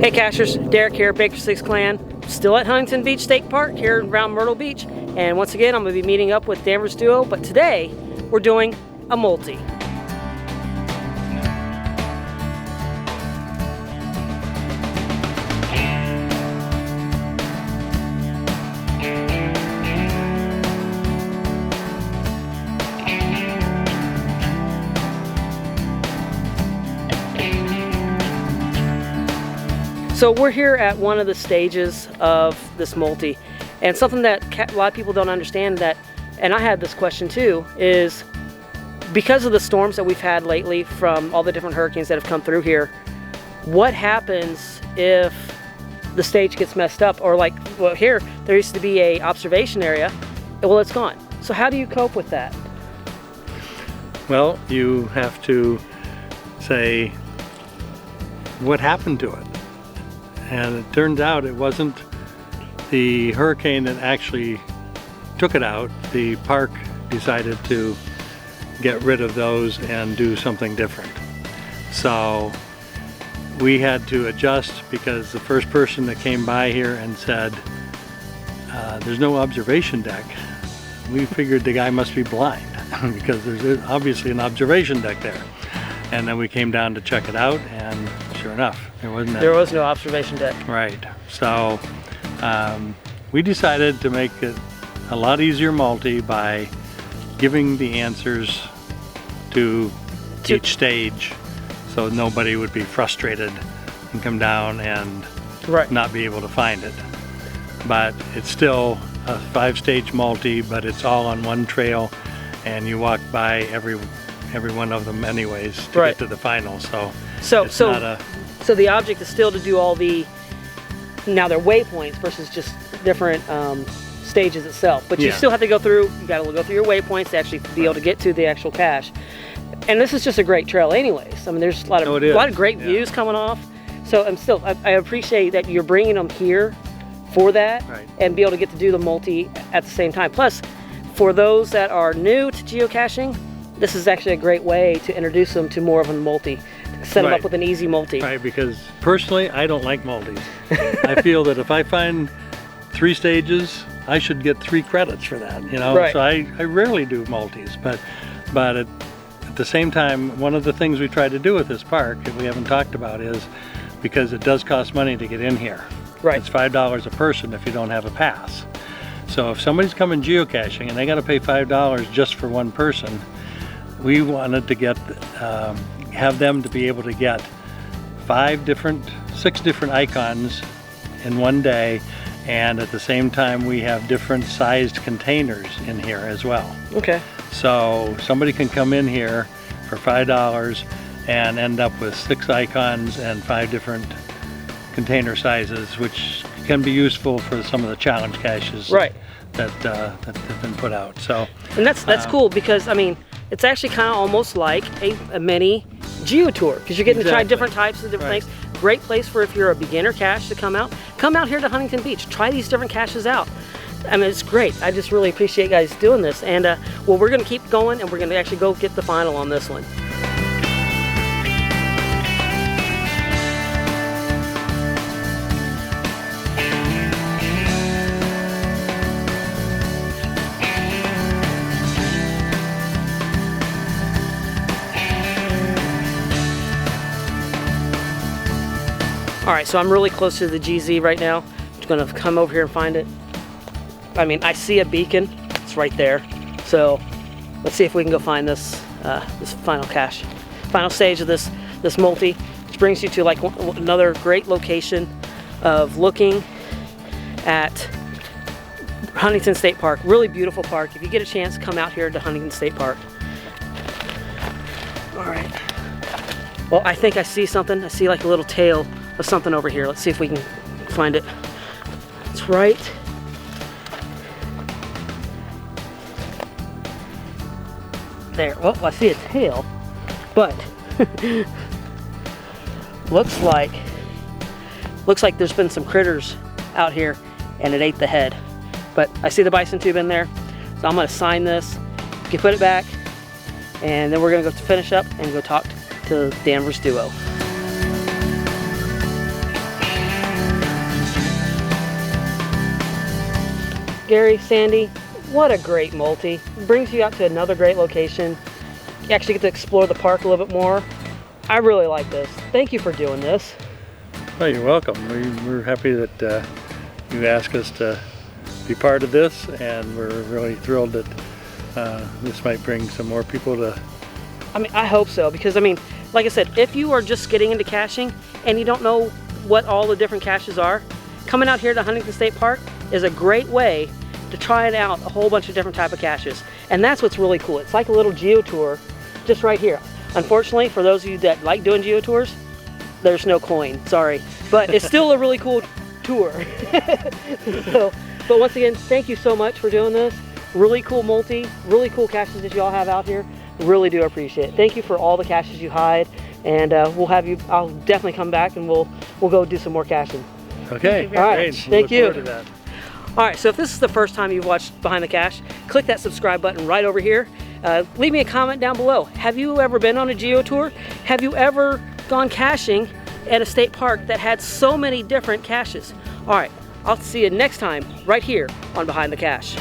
Hey Cachers, Derek here, Baker 6 Clan. Still at Huntington Beach State Park here around Myrtle Beach. And once again, I'm going to be meeting up with Danvers Duo, but today we're doing a multi. So we're here at one of the stages of this multi, and something that a lot of people don't understand, that, and I had this question too, is because of the storms that we've had lately from all the different hurricanes that have come through here, what happens if the stage gets messed up? Or like, well, here there used to be a observation area, well, it's gone. So how do you cope with that? Well, you have to say, what happened to it? And it turns out it wasn't the hurricane that actually took it out. The park decided to get rid of those and do something different. So we had to adjust, because the first person that came by here and said, there's no observation deck, we figured the guy must be blind because there's obviously an observation deck there. And then we came down to check it out, and sure enough, there was no observation deck. Right. So we decided to make it a lot easier multi by giving the answers to each stage, so nobody would be frustrated and come down and not be able to find it. But it's still a 5-stage multi, but it's all on one trail, and you walk by every one of them anyways to get to the final. So the object is still to do all the, now they're waypoints versus just different stages itself, but you still have to go through, you got to go through your waypoints to actually be able to get to the actual cache. And this is just a great trail anyways. I mean, there's a lot of great views coming off. So I appreciate that you're bringing them here for that, and be able to get to do the multi at the same time. Plus, for those that are new to geocaching, this is actually a great way to introduce them to more of a multi. Set them up with an easy multi. Right, because personally, I don't like multis. I feel that if I find 3 stages, I should get 3 credits for that, you know? So I rarely do multis, but at the same time, one of the things we try to do with this park that we haven't talked about is, because it does cost money to get in here. It's $5 a person if you don't have a pass. So if somebody's coming geocaching and they got to pay $5 just for one person, we wanted to get have them to be able to get 6 different icons in one day, and at the same time we have different sized containers in here as well. So somebody can come in here for $5 and end up with 6 icons and 5 different container sizes, which can be useful for some of the challenge caches that have been put out. So, and that's cool, because I mean, it's actually kind of almost like a mini geo tour, because you're getting to try different types of different things. Great place for if you're a beginner cache to come out here to Huntington Beach, try these different caches out. I mean, it's great. I just really appreciate you guys doing this. And well, we're going to keep going, and we're going to actually go get the final on this one. All right, so I'm really close to the GZ right now. I'm just gonna come over here and find it. I mean, I see a beacon, it's right there. So let's see if we can go find this this final cache, final stage of this multi, which brings you to like another great location of looking at Huntington State Park. Really beautiful park. If you get a chance, come out here to Huntington State Park. All right. Well, I think I see something. I see like a little tail of something over here. Let's see if we can find it. It's right there. Oh, I see a tail, but looks like there's been some critters out here and it ate the head. But I see the bison tube in there, so I'm gonna sign this. You can put it back, and then we're gonna go finish up and go talk to Danvers Duo. Gary, Sandy, what a great multi. Brings you out to another great location. You actually get to explore the park a little bit more. I really like this. Thank you for doing this. Oh, you're welcome. We're happy that you asked us to be part of this, and we're really thrilled that this might bring some more people to... I mean, I hope so, because I mean, like I said, if you are just getting into caching and you don't know what all the different caches are, coming out here to Huntington State Park is a great way to try it out, a whole bunch of different type of caches. And that's what's really cool. It's like a little geo tour just right here. Unfortunately, for those of you that like doing geo tours, there's no coin, sorry. But it's still a really cool tour. But once again, thank you so much for doing this. Really cool multi, really cool caches that you all have out here. Really do appreciate it. Thank you for all the caches you hide, and we'll have you, I'll definitely come back and we'll go do some more caching. Okay, all right, thank you. To that. All right, so if this is the first time you've watched Behind the Cache, click that subscribe button right over here. Leave me a comment down below. Have you ever been on a geo tour? Have you ever gone caching at a state park that had so many different caches? All right, I'll see you next time right here on Behind the Cache.